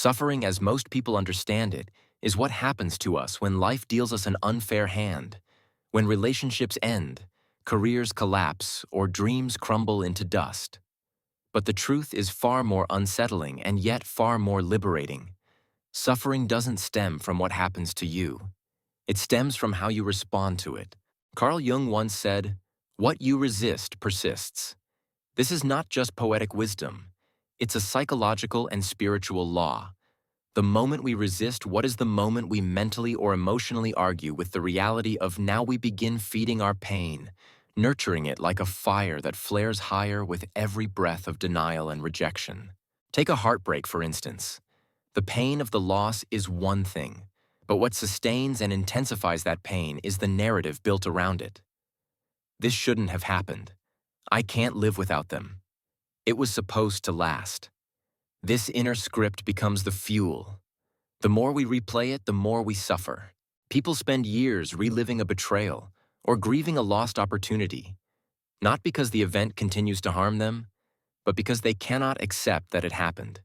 Suffering, as most people understand it, is what happens to us when life deals us an unfair hand, when relationships end, careers collapse, or dreams crumble into dust. But the truth is far more unsettling and yet far more liberating. Suffering doesn't stem from what happens to you. It stems from how you respond to it. Carl Jung once said, "What you resist persists." This is not just poetic wisdom. It's a psychological and spiritual law. The moment we resist what is the moment we mentally or emotionally argue with the reality of now we begin feeding our pain, nurturing it like a fire that flares higher with every breath of denial and rejection. Take a heartbreak, for instance. The pain of the loss is one thing, but what sustains and intensifies that pain is the narrative built around it. This shouldn't have happened. I can't live without them. It was supposed to last. This inner script becomes the fuel. The more we replay it, the more we suffer. People spend years reliving a betrayal or grieving a lost opportunity, not because the event continues to harm them, but because they cannot accept that it happened.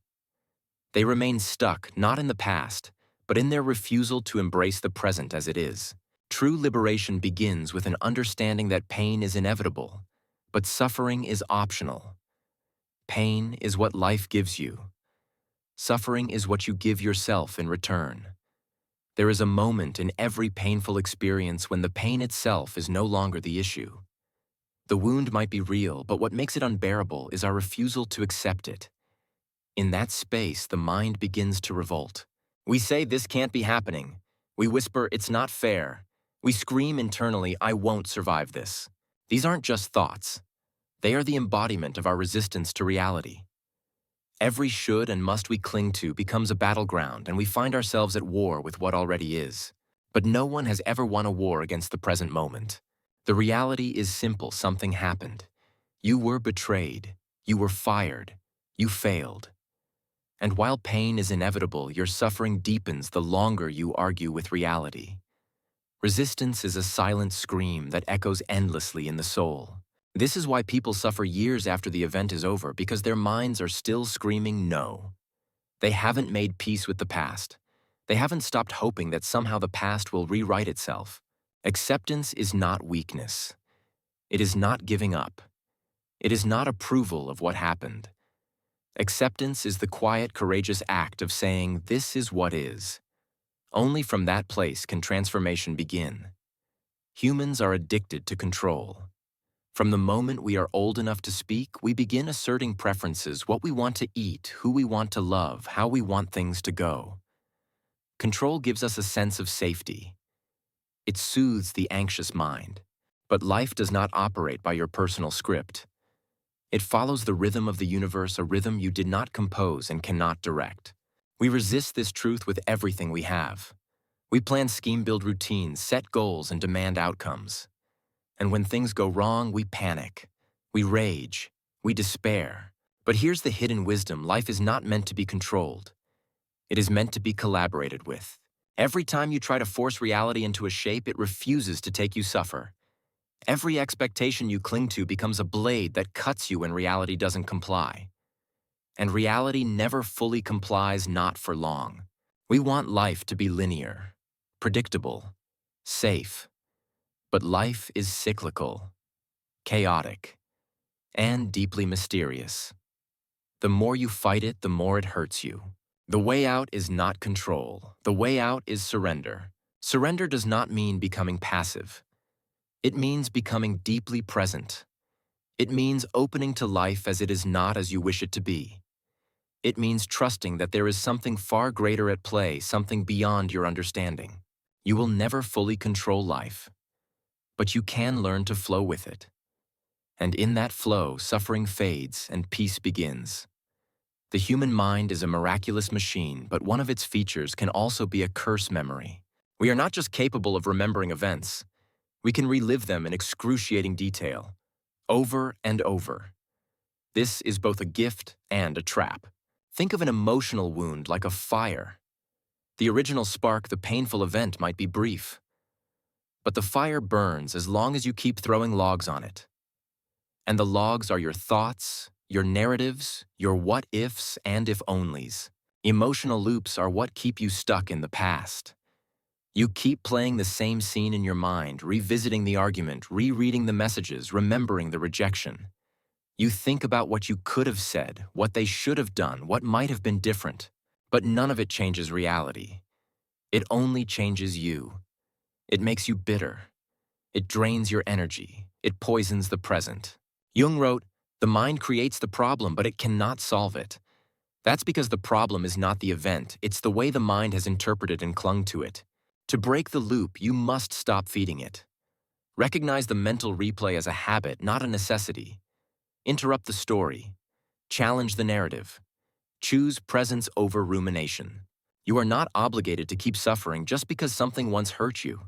They remain stuck, not in the past, but in their refusal to embrace the present as it is. True liberation begins with an understanding that pain is inevitable, but suffering is optional. Pain is what life gives you. Suffering is what you give yourself in return. There is a moment in every painful experience when the pain itself is no longer the issue. The wound might be real, but what makes it unbearable is our refusal to accept it. In that space, the mind begins to revolt. We say, "This can't be happening." We whisper, "It's not fair." We scream internally, "I won't survive this." These aren't just thoughts. They are the embodiment of our resistance to reality. Every should and must we cling to becomes a battleground, and we find ourselves at war with what already is. But no one has ever won a war against the present moment. The reality is simple: something happened. You were betrayed. You were fired. You failed. And while pain is inevitable, your suffering deepens the longer you argue with reality. Resistance is a silent scream that echoes endlessly in the soul. This is why people suffer years after the event is over, because their minds are still screaming no. They haven't made peace with the past. They haven't stopped hoping that somehow the past will rewrite itself. Acceptance is not weakness. It is not giving up. It is not approval of what happened. Acceptance is the quiet, courageous act of saying, "This is what is." Only from that place can transformation begin. Humans are addicted to control. From the moment we are old enough to speak, we begin asserting preferences: what we want to eat, who we want to love, how we want things to go. Control gives us a sense of safety. It soothes the anxious mind. But life does not operate by your personal script. It follows the rhythm of the universe, a rhythm you did not compose and cannot direct. We resist this truth with everything we have. We plan, scheme, build routines, set goals, and demand outcomes. And when things go wrong, we panic. We rage. We despair. But here's the hidden wisdom: life is not meant to be controlled. It is meant to be collaborated with. Every time you try to force reality into a shape, it refuses to take you suffer. Every expectation you cling to becomes a blade that cuts you when reality doesn't comply. And reality never fully complies, not for long. We want life to be linear, predictable, safe. But life is cyclical, chaotic, and deeply mysterious. The more you fight it, the more it hurts you. The way out is not control. The way out is surrender. Surrender does not mean becoming passive. It means becoming deeply present. It means opening to life as it is, not as you wish it to be. It means trusting that there is something far greater at play, something beyond your understanding. You will never fully control life, but you can learn to flow with it. And in that flow, suffering fades and peace begins. The human mind is a miraculous machine, but one of its features can also be a curse memory. We are not just capable of remembering events. We can relive them in excruciating detail, over and over. This is both a gift and a trap. Think of an emotional wound like a fire. The original spark, the painful event, might be brief. But the fire burns as long as you keep throwing logs on it. And the logs are your thoughts, your narratives, your what-ifs and if-onlys. Emotional loops are what keep you stuck in the past. You keep playing the same scene in your mind, revisiting the argument, rereading the messages, remembering the rejection. You think about what you could have said, what they should have done, what might have been different. But none of it changes reality. It only changes you. It makes you bitter. It drains your energy. It poisons the present. Jung wrote, "The mind creates the problem, but it cannot solve it." That's because the problem is not the event, it's the way the mind has interpreted and clung to it. To break the loop, you must stop feeding it. Recognize the mental replay as a habit, not a necessity. Interrupt the story. Challenge the narrative. Choose presence over rumination. You are not obligated to keep suffering just because something once hurt you.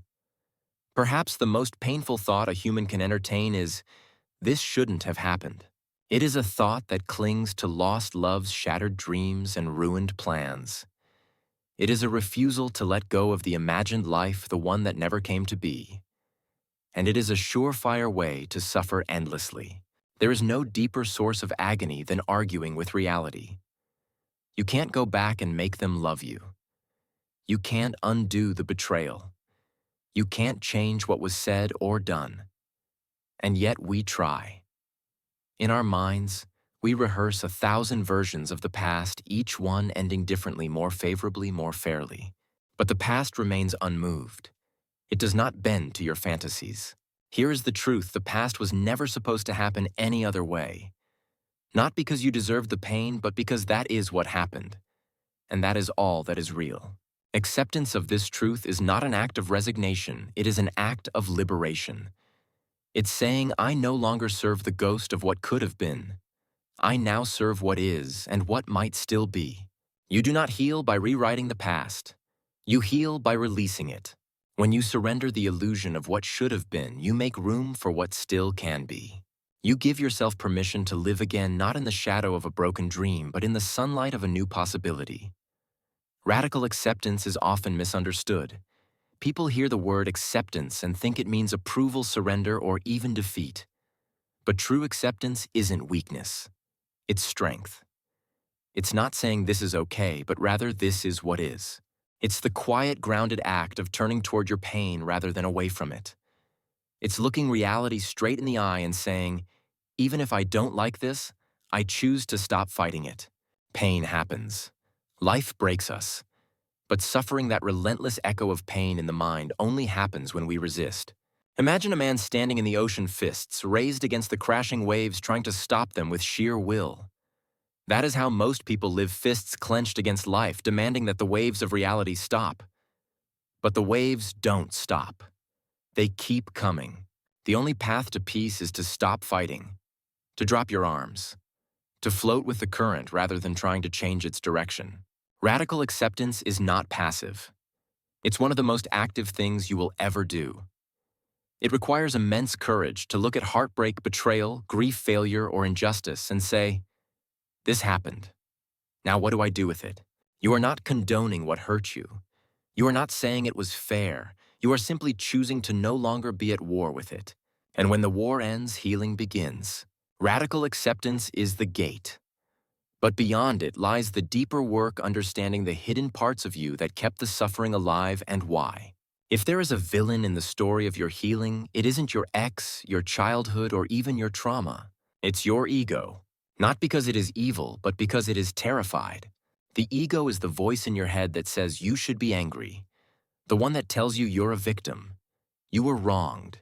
Perhaps the most painful thought a human can entertain is, "This shouldn't have happened." It is a thought that clings to lost loves, shattered dreams, and ruined plans. It is a refusal to let go of the imagined life, the one that never came to be. And it is a surefire way to suffer endlessly. There is no deeper source of agony than arguing with reality. You can't go back and make them love you. You can't undo the betrayal. You can't change what was said or done. And yet we try. In our minds, we rehearse 1,000 versions of the past, each one ending differently, more favorably, more fairly. But the past remains unmoved. It does not bend to your fantasies. Here is the truth: the past was never supposed to happen any other way. Not because you deserved the pain, but because that is what happened. And that is all that is real. Acceptance of this truth is not an act of resignation, it is an act of liberation. It's saying, I no longer serve the ghost of what could have been. I now serve what is and what might still be. You do not heal by rewriting the past. You heal by releasing it. When you surrender the illusion of what should have been, you make room for what still can be. You give yourself permission to live again, not in the shadow of a broken dream, but in the sunlight of a new possibility. Radical acceptance is often misunderstood. People hear the word acceptance and think it means approval, surrender, or even defeat. But true acceptance isn't weakness. It's strength. It's not saying this is okay, but rather this is what is. It's the quiet, grounded act of turning toward your pain rather than away from it. It's looking reality straight in the eye and saying, even if I don't like this, I choose to stop fighting it. Pain happens. Life breaks us. But suffering, that relentless echo of pain in the mind, only happens when we resist. Imagine a man standing in the ocean, fists raised against the crashing waves, trying to stop them with sheer will. That is how most people live, fists clenched against life, demanding that the waves of reality stop. But the waves don't stop. They keep coming. The only path to peace is to stop fighting, to drop your arms, to float with the current rather than trying to change its direction. Radical acceptance is not passive. It's one of the most active things you will ever do. It requires immense courage to look at heartbreak, betrayal, grief, failure, or injustice and say, this happened. Now what do I do with it? You are not condoning what hurt you. You are not saying it was fair. You are simply choosing to no longer be at war with it. And when the war ends, healing begins. Radical acceptance is the gate. But beyond it lies the deeper work, understanding the hidden parts of you that kept the suffering alive and why. If there is a villain in the story of your healing, it isn't your ex, your childhood, or even your trauma. It's your ego. Not because it is evil, but because it is terrified. The ego is the voice in your head that says you should be angry. The one that tells you you're a victim. You were wronged.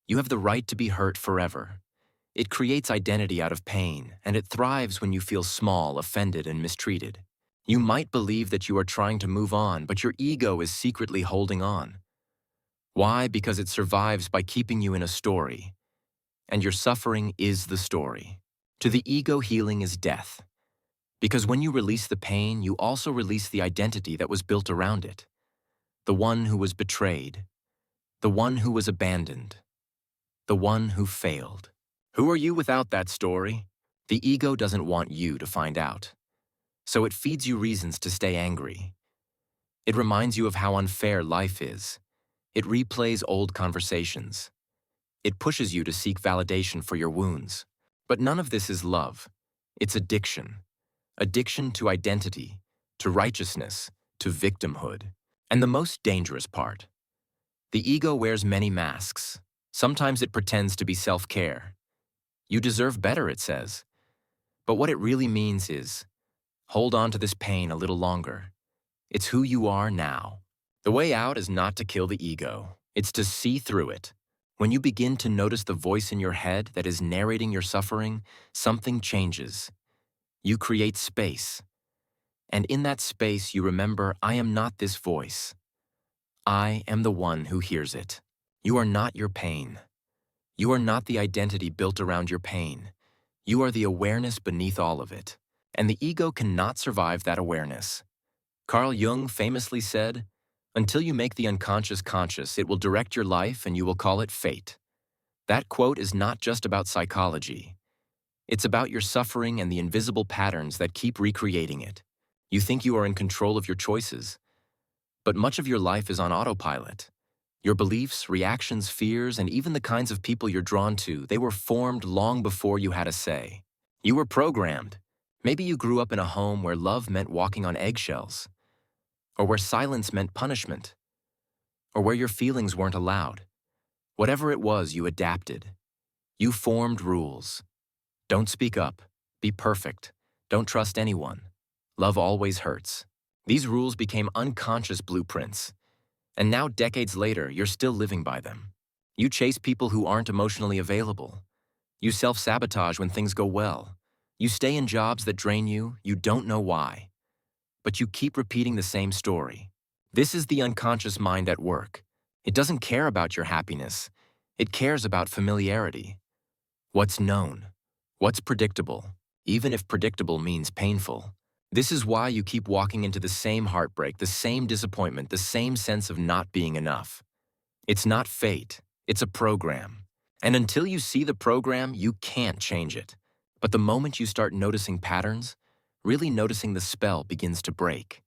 You have the right to be hurt forever. It creates identity out of pain, and it thrives when you feel small, offended, and mistreated. You might believe that you are trying to move on, but your ego is secretly holding on. Why? Because it survives by keeping you in a story. And your suffering is the story. To the ego, healing is death. Because when you release the pain, you also release the identity that was built around it. The one who was betrayed. The one who was abandoned. The one who failed. Who are you without that story? The ego doesn't want you to find out. So it feeds you reasons to stay angry. It reminds you of how unfair life is. It replays old conversations. It pushes you to seek validation for your wounds. But none of this is love. It's addiction. Addiction to identity. to righteousness, to victimhood. And the most dangerous part, the ego wears many masks. Sometimes it pretends to be self-care. You deserve better, it says. But what it really means is, hold on to this pain a little longer. It's who you are now. The way out is not to kill the ego. It's to see through it. When you begin to notice the voice in your head that is narrating your suffering, something changes. You create space. And in that space, you remember, I am not this voice. I am the one who hears it. You are not your pain. You are not the identity built around your pain. You are the awareness beneath all of it. And the ego cannot survive that awareness. Carl Jung famously said, "Until you make the unconscious conscious, it will direct your life and you will call it fate." That quote is not just about psychology. It's about your suffering and the invisible patterns that keep recreating it. You think you are in control of your choices, but much of your life is on autopilot. Your beliefs, reactions, fears, and even the kinds of people you're drawn to, they were formed long before you had a say. You were programmed. Maybe you grew up in a home where love meant walking on eggshells, or where silence meant punishment, or where your feelings weren't allowed. Whatever it was, you adapted. You formed rules. Don't speak up. Be perfect. Don't trust anyone. Love always hurts. These rules became unconscious blueprints. And now, decades later, you're still living by them. You chase people who aren't emotionally available. You self-sabotage when things go well. You stay in jobs that drain you, you don't know why. But you keep repeating the same story. This is the unconscious mind at work. It doesn't care about your happiness. It cares about familiarity. What's known. What's predictable, even if predictable means painful. This is why you keep walking into the same heartbreak, the same disappointment, the same sense of not being enough. It's not fate, it's a program. And until you see the program, you can't change it. But the moment you start noticing patterns, really noticing the spell begins to break.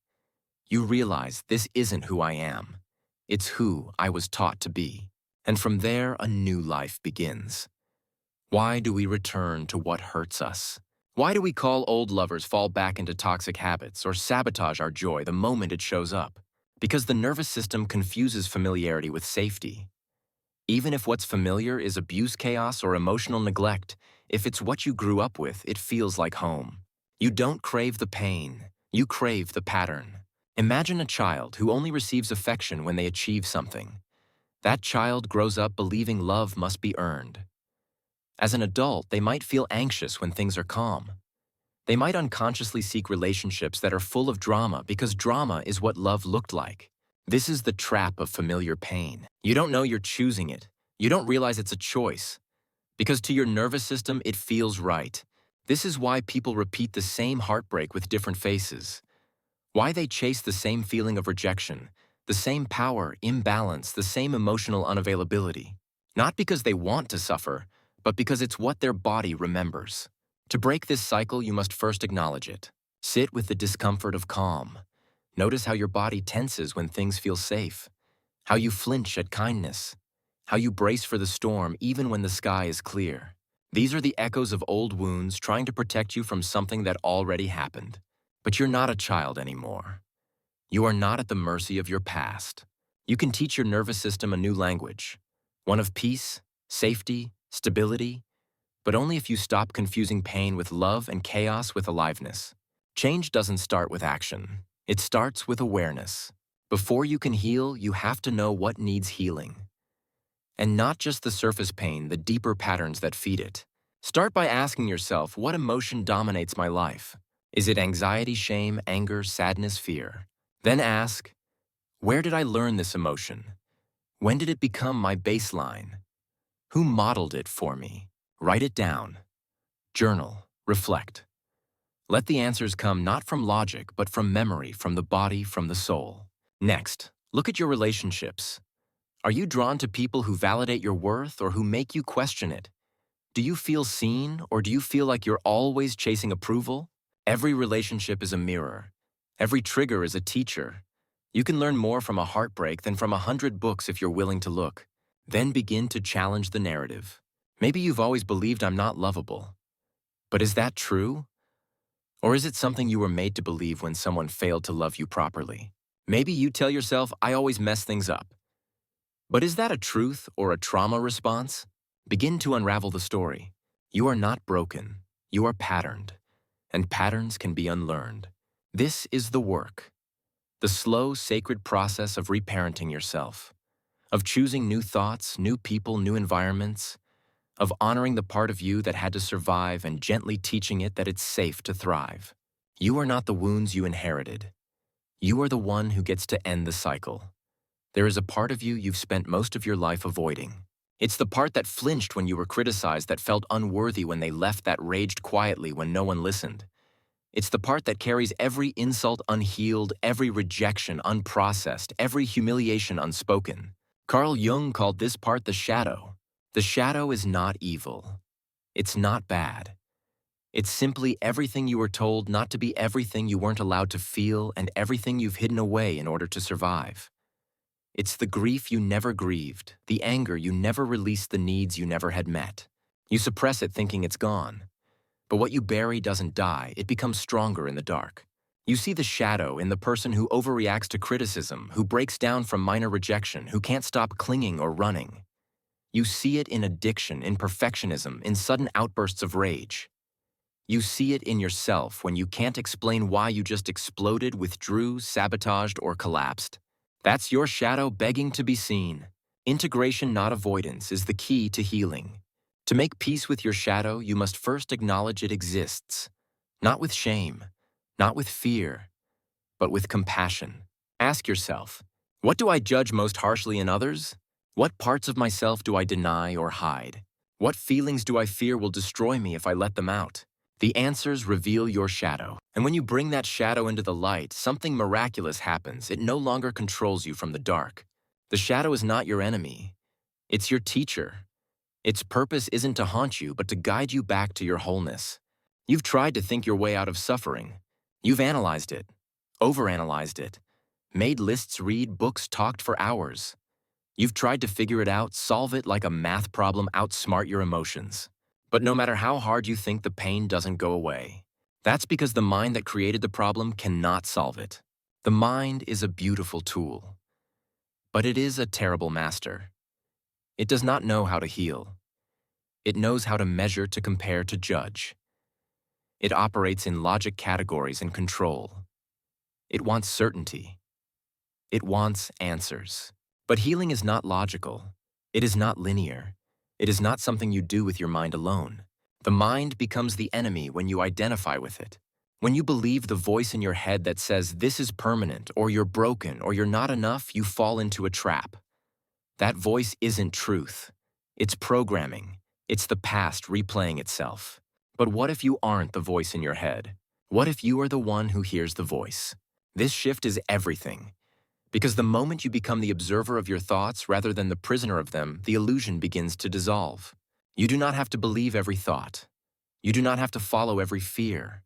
You realize this isn't who I am. It's who I was taught to be. And from there, a new life begins. Why do we return to what hurts us? Why do we call old lovers fall back into toxic habits or sabotage our joy the moment it shows up? Because the nervous system confuses familiarity with safety. Even if what's familiar is abuse chaos or emotional neglect, if it's what you grew up with, it feels like home. You don't crave the pain, you crave the pattern. Imagine a child who only receives affection when they achieve something. That child grows up believing love must be earned. As an adult, they might feel anxious when things are calm. They might unconsciously seek relationships that are full of drama because drama is what love looked like. This is the trap of familiar pain. You don't know you're choosing it. You don't realize it's a choice. Because to your nervous system, it feels right. This is why people repeat the same heartbreak with different faces. Why they chase the same feeling of rejection, the same power, imbalance, the same emotional unavailability. Not because they want to suffer, but because it's what their body remembers. To break this cycle, you must first acknowledge it. Sit with the discomfort of calm. Notice how your body tenses when things feel safe, how you flinch at kindness, how you brace for the storm even when the sky is clear. These are the echoes of old wounds trying to protect you from something that already happened. But you're not a child anymore. You are not at the mercy of your past. You can teach your nervous system a new language, one of peace, safety, stability, but only if you stop confusing pain with love and chaos with aliveness. Change doesn't start with action. It starts with awareness. Before you can heal, you have to know what needs healing. And not just the surface pain, the deeper patterns that feed it. Start by asking yourself, what emotion dominates my life? Is it anxiety, shame, anger, sadness, fear? Then ask, where did I learn this emotion? When did it become my baseline? Who modeled it for me? Write it down. Journal. Reflect. Let the answers come not from logic, but from memory, from the body, from the soul. Next, look at your relationships. Are you drawn to people who validate your worth or who make you question it? Do you feel seen, or do you feel like you're always chasing approval? Every relationship is a mirror. Every trigger is a teacher. You can learn more from a heartbreak than from 100 books if you're willing to look. Then begin to challenge the narrative. Maybe you've always believed I'm not lovable. But is that true? Or is it something you were made to believe when someone failed to love you properly? Maybe you tell yourself, I always mess things up. But is that a truth or a trauma response? Begin to unravel the story. You are not broken. You are patterned. And patterns can be unlearned. This is the work. The slow, sacred process of reparenting yourself. Of choosing new thoughts, new people, new environments. Of honoring the part of you that had to survive and gently teaching it that it's safe to thrive. You are not the wounds you inherited. You are the one who gets to end the cycle. There is a part of you you've spent most of your life avoiding. It's the part that flinched when you were criticized, that felt unworthy when they left, that raged quietly when no one listened. It's the part that carries every insult unhealed, every rejection unprocessed, every humiliation unspoken. Carl Jung called this part the shadow. The shadow is not evil. It's not bad. It's simply everything you were told not to be, everything you weren't allowed to feel, and everything you've hidden away in order to survive. It's the grief you never grieved, the anger you never released, the needs you never had met. You suppress it thinking it's gone. But what you bury doesn't die, it becomes stronger in the dark. You see the shadow in the person who overreacts to criticism, who breaks down from minor rejection, who can't stop clinging or running. You see it in addiction, in perfectionism, in sudden outbursts of rage. You see it in yourself when you can't explain why you just exploded, withdrew, sabotaged, or collapsed. That's your shadow begging to be seen. Integration, not avoidance, is the key to healing. To make peace with your shadow, you must first acknowledge it exists. Not with shame, not with fear, but with compassion. Ask yourself, what do I judge most harshly in others? What parts of myself do I deny or hide? What feelings do I fear will destroy me if I let them out? The answers reveal your shadow. And when you bring that shadow into the light, something miraculous happens. It no longer controls you from the dark. The shadow is not your enemy. It's your teacher. Its purpose isn't to haunt you, but to guide you back to your wholeness. You've tried to think your way out of suffering. You've analyzed it, overanalyzed it, made lists, read books, talked for hours. You've tried to figure it out, solve it like a math problem, outsmart your emotions. But no matter how hard you think, the pain doesn't go away. That's because the mind that created the problem cannot solve it. The mind is a beautiful tool, but it is a terrible master. It does not know how to heal. It knows how to measure, to compare, to judge. It operates in logic categories and control. It wants certainty. It wants answers. But healing is not logical. It is not linear. It is not something you do with your mind alone. The mind becomes the enemy when you identify with it. When you believe the voice in your head that says this is permanent, or you're broken, or you're not enough, you fall into a trap. That voice isn't truth. It's programming. It's the past replaying itself. But what if you aren't the voice in your head? What if you are the one who hears the voice? This shift is everything. Because the moment you become the observer of your thoughts rather than the prisoner of them, the illusion begins to dissolve. You do not have to believe every thought. You do not have to follow every fear.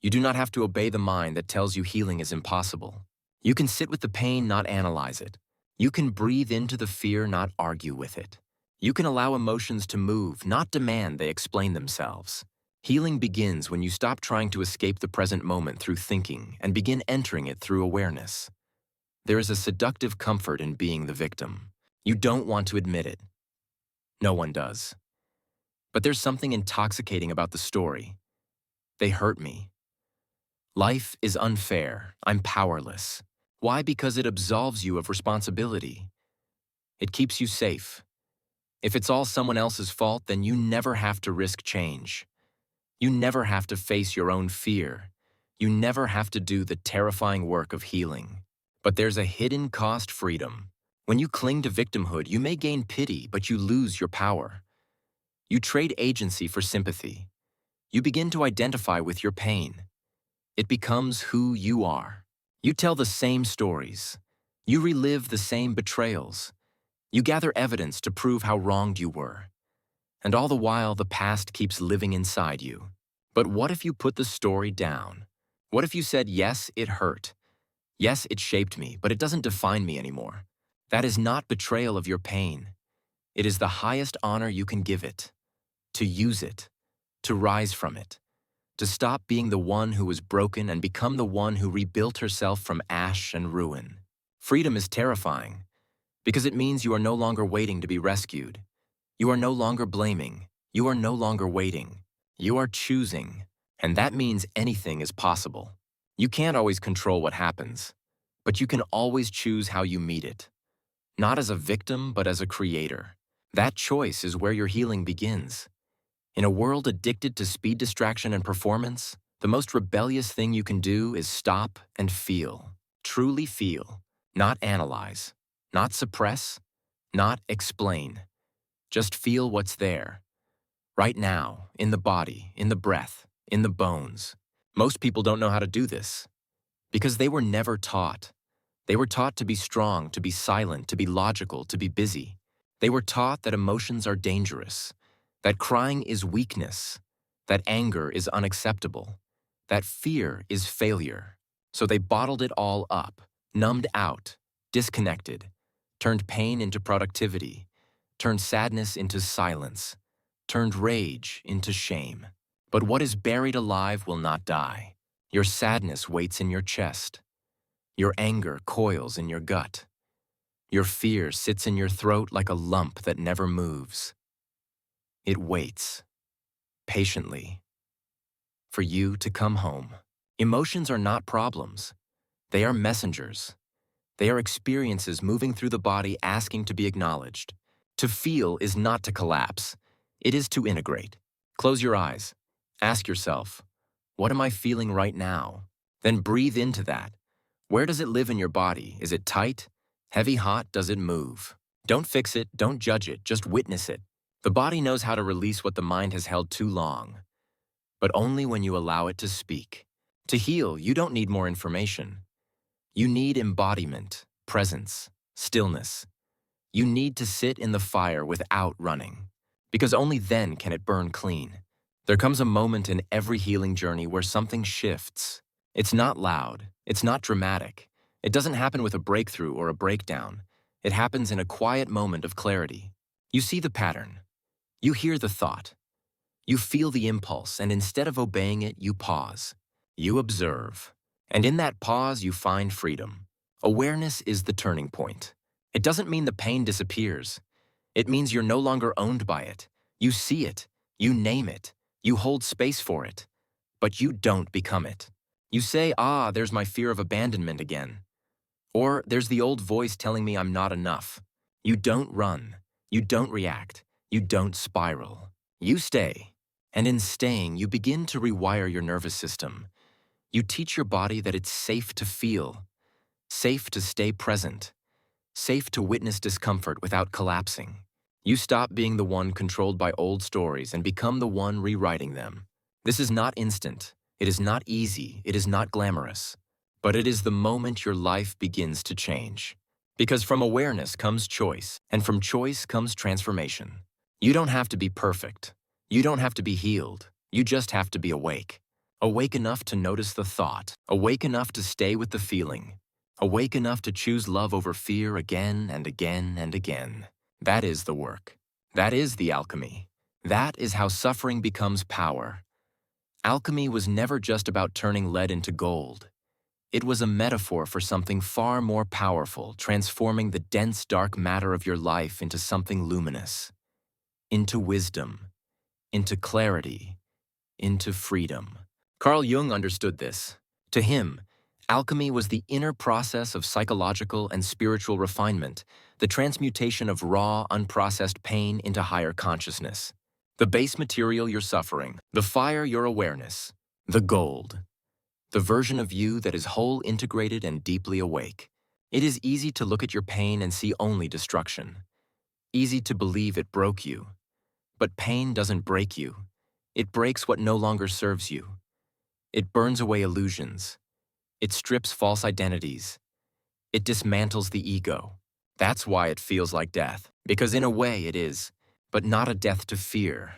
You do not have to obey the mind that tells you healing is impossible. You can sit with the pain, not analyze it. You can breathe into the fear, not argue with it. You can allow emotions to move, not demand they explain themselves. Healing begins when you stop trying to escape the present moment through thinking and begin entering it through awareness. There is a seductive comfort in being the victim. You don't want to admit it. No one does. But there's something intoxicating about the story. They hurt me. Life is unfair. I'm powerless. Why? Because it absolves you of responsibility. It keeps you safe. If it's all someone else's fault, then you never have to risk change. You never have to face your own fear. You never have to do the terrifying work of healing. But there's a hidden cost: freedom. When you cling to victimhood, you may gain pity, but you lose your power. You trade agency for sympathy. You begin to identify with your pain. It becomes who you are. You tell the same stories. You relive the same betrayals. You gather evidence to prove how wronged you were. And all the while, the past keeps living inside you. But what if you put the story down? What if you said, yes, it hurt. Yes, it shaped me, but it doesn't define me anymore. That is not betrayal of your pain. It is the highest honor you can give it. To use it. To rise from it. to stop being the one who was broken and become the one who rebuilt herself from ash and ruin. Freedom is terrifying because it means you are no longer waiting to be rescued. You are no longer blaming. You are no longer waiting. You are choosing, and that means anything is possible. You can't always control what happens, but you can always choose how you meet it. Not as a victim, but as a creator. That choice is where your healing begins. In a world addicted to speed, distraction, and performance, the most rebellious thing you can do is stop and feel. Truly feel. Not analyze. Not suppress. Not explain. Just feel what's there. Right now, in the body, in the breath, in the bones. Most people don't know how to do this because they were never taught. They were taught to be strong, to be silent, to be logical, to be busy. They were taught that emotions are dangerous, that crying is weakness, that anger is unacceptable, that fear is failure. So they bottled it all up, numbed out, disconnected, turned pain into productivity, turned sadness into silence, turned rage into shame. But what is buried alive will not die. Your sadness waits in your chest. Your anger coils in your gut. Your fear sits in your throat like a lump that never moves. It waits, patiently, for you to come home. Emotions are not problems. They are messengers. They are experiences moving through the body asking to be acknowledged. To feel is not to collapse. It is to integrate. Close your eyes. Ask yourself, what am I feeling right now? Then breathe into that. Where does it live in your body? Is it tight? Heavy, hot? Does it move? Don't fix it, don't judge it, just witness it. The body knows how to release what the mind has held too long, but only when you allow it to speak. To heal, you don't need more information. You need embodiment, presence, stillness. You need to sit in the fire without running, because only then can it burn clean. There comes a moment in every healing journey where something shifts. It's not loud. It's not dramatic. It doesn't happen with a breakthrough or a breakdown. It happens in a quiet moment of clarity. You see the pattern. You hear the thought. You feel the impulse, and instead of obeying it, you pause. You observe. And in that pause, you find freedom. Awareness is the turning point. It doesn't mean the pain disappears. It means you're no longer owned by it. You see it. You name it. You hold space for it. But you don't become it. You say, there's my fear of abandonment again. Or there's the old voice telling me I'm not enough. You don't run. You don't react. You don't spiral. You stay. And in staying, you begin to rewire your nervous system. You teach your body that it's safe to feel, safe to stay present, safe to witness discomfort without collapsing. You stop being the one controlled by old stories and become the one rewriting them. This is not instant. It is not easy, it is not glamorous, but it is the moment your life begins to change. Because from awareness comes choice, and from choice comes transformation. You don't have to be perfect. You don't have to be healed. You just have to be awake. Awake enough to notice the thought. Awake enough to stay with the feeling. Awake enough to choose love over fear again and again and again. That is the work. That is the alchemy. That is how suffering becomes power. Alchemy was never just about turning lead into gold. It was a metaphor for something far more powerful, transforming the dense, dark matter of your life into something luminous, into wisdom, into clarity, into freedom. Carl Jung understood this. To him, alchemy was the inner process of psychological and spiritual refinement, the transmutation of raw, unprocessed pain into higher consciousness. The base material you're suffering, the fire your awareness, the gold, the version of you that is whole, integrated, and deeply awake. It is easy to look at your pain and see only destruction. Easy to believe it broke you. But pain doesn't break you. It breaks what no longer serves you. It burns away illusions. It strips false identities. It dismantles the ego. That's why it feels like death, because in a way it is. But not a death to fear,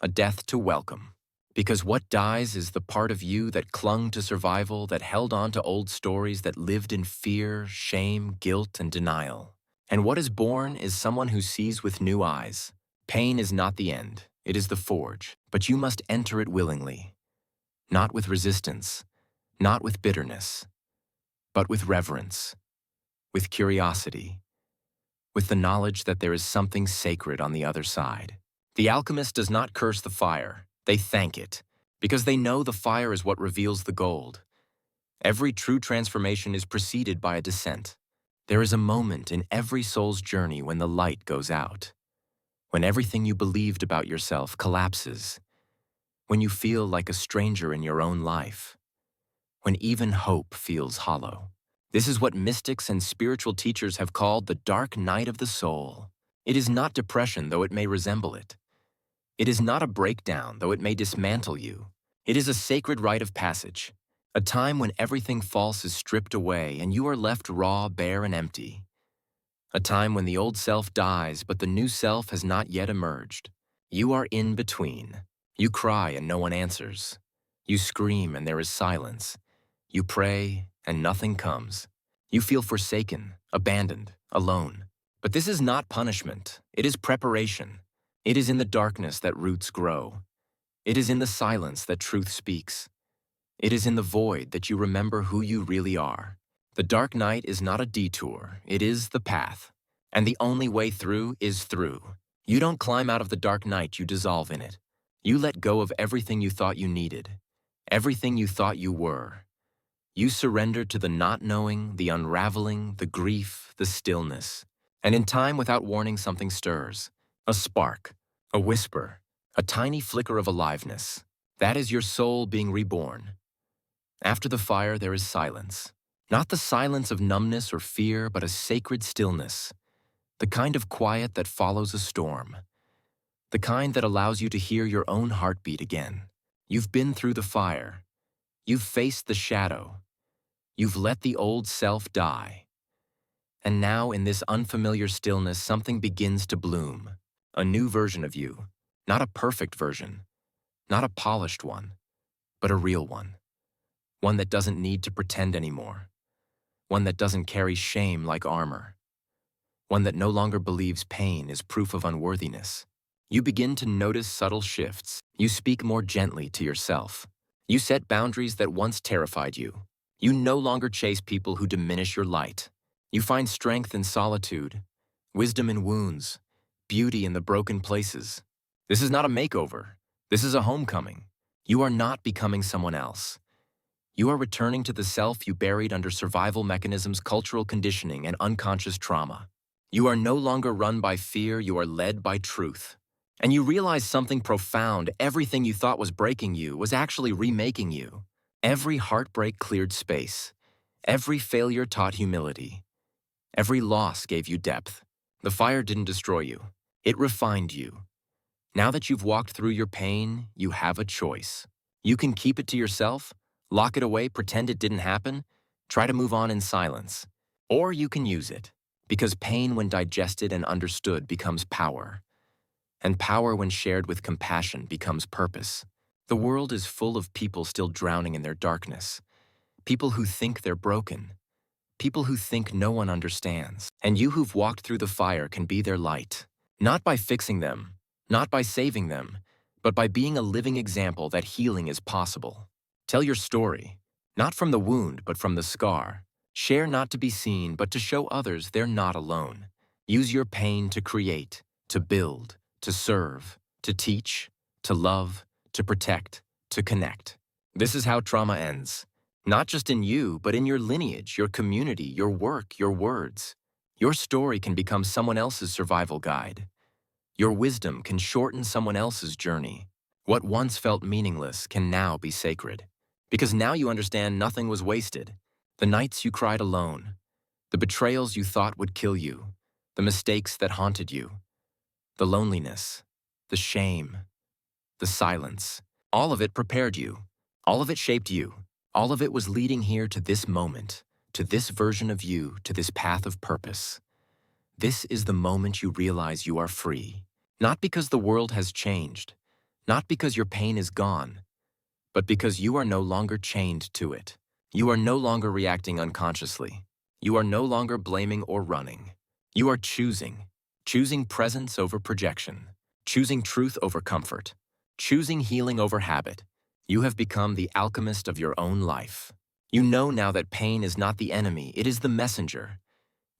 a death to welcome. Because what dies is the part of you that clung to survival, that held on to old stories, that lived in fear, shame, guilt, and denial. And what is born is someone who sees with new eyes. Pain is not the end, it is the forge, but you must enter it willingly. not with resistance, not with bitterness, but with reverence, with curiosity, with the knowledge that there is something sacred on the other side. The alchemist does not curse the fire, they thank it, because they know the fire is what reveals the gold. Every true transformation is preceded by a descent. There is a moment in every soul's journey when the light goes out, when everything you believed about yourself collapses, when you feel like a stranger in your own life, when even hope feels hollow. This is what mystics and spiritual teachers have called the dark night of the soul. It is not depression, though it may resemble it. It is not a breakdown, though it may dismantle you. It is a sacred rite of passage, a time when everything false is stripped away and you are left raw, bare, and empty. A time when the old self dies, but the new self has not yet emerged. You are in between. You cry and no one answers. You scream and there is silence. You pray and nothing comes. You feel forsaken, abandoned, alone. But this is not punishment. It is preparation. It is in the darkness that roots grow. It is in the silence that truth speaks. It is in the void that you remember who you really are. The dark night is not a detour, it is the path. And the only way through is through. You don't climb out of the dark night, you dissolve in it. You let go of everything you thought you needed, everything you thought you were. You surrender to the not knowing, the unraveling, the grief, the stillness. And in time, without warning, something stirs. A spark, a whisper, a tiny flicker of aliveness. That is your soul being reborn. After the fire, there is silence. Not the silence of numbness or fear, but a sacred stillness. The kind of quiet that follows a storm. The kind that allows you to hear your own heartbeat again. You've been through the fire. You've faced the shadow. You've let the old self die. And now, in this unfamiliar stillness, something begins to bloom. A new version of you. Not a perfect version. Not a polished one. But a real one. One that doesn't need to pretend anymore. One that doesn't carry shame like armor. One that no longer believes pain is proof of unworthiness. You begin to notice subtle shifts. You speak more gently to yourself. You set boundaries that once terrified you. You no longer chase people who diminish your light. You find strength in solitude, wisdom in wounds, beauty in the broken places. This is not a makeover. This is a homecoming. You are not becoming someone else. You are returning to the self you buried under survival mechanisms, cultural conditioning, and unconscious trauma. You are no longer run by fear, you are led by truth. And you realize something profound. Everything you thought was breaking you was actually remaking you. Every heartbreak cleared space. Every failure taught humility. Every loss gave you depth. The fire didn't destroy you. It refined you. Now that you've walked through your pain, you have a choice. You can keep it to yourself, lock it away, pretend it didn't happen, try to move on in silence. Or you can use it, because pain, when digested and understood, becomes power. And power, when shared with compassion, becomes purpose. The world is full of people still drowning in their darkness. People who think they're broken. People who think no one understands. And you who've walked through the fire can be their light. Not by fixing them, not by saving them, but by being a living example that healing is possible. Tell your story, not from the wound, but from the scar. Share not to be seen, but to show others they're not alone. Use your pain to create, to build, to serve, to teach, to love, to protect, to connect. This is how trauma ends. Not just in you, but in your lineage, your community, your work, your words. Your story can become someone else's survival guide. Your wisdom can shorten someone else's journey. What once felt meaningless can now be sacred. Because now you understand nothing was wasted. The nights you cried alone, the betrayals you thought would kill you, the mistakes that haunted you, the loneliness, the shame, the silence. All of it prepared you. All of it shaped you. All of it was leading here to this moment, to this version of you, to this path of purpose. This is the moment you realize you are free. Not because the world has changed, not because your pain is gone, but because you are no longer chained to it. You are no longer reacting unconsciously. You are no longer blaming or running. You are choosing presence over projection, choosing truth over comfort, choosing healing over habit, You have become the alchemist of your own life. You know now that pain is not the enemy, it is the messenger.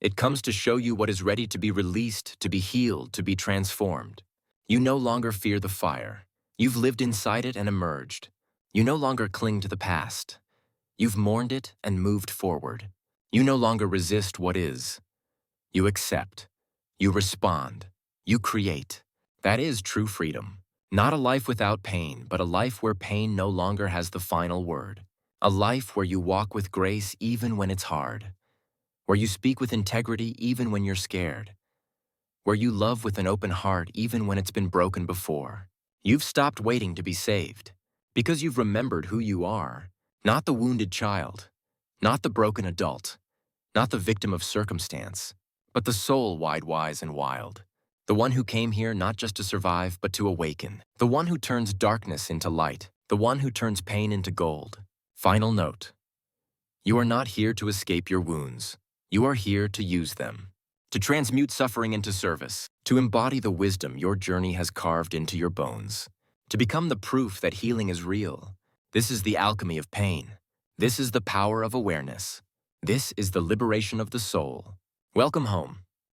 It comes to show you what is ready to be released, to be healed, to be transformed. You no longer fear the fire. You've lived inside it and emerged. You no longer cling to the past. You've mourned it and moved forward. You no longer resist what is. You accept. You respond. You create. That is true freedom. Not a life without pain, but a life where pain no longer has the final word. A life where you walk with grace even when it's hard. Where you speak with integrity even when you're scared. Where you love with an open heart even when it's been broken before. You've stopped waiting to be saved. Because you've remembered who you are. Not the wounded child. Not the broken adult. Not the victim of circumstance. But the soul wide, wise, and wild. The one who came here not just to survive, but to awaken. The one who turns darkness into light. The one who turns pain into gold. Final note. You are not here to escape your wounds. You are here to use them. To transmute suffering into service. To embody the wisdom your journey has carved into your bones. To become the proof that healing is real. This is the alchemy of pain. This is the power of awareness. This is the liberation of the soul. Welcome home.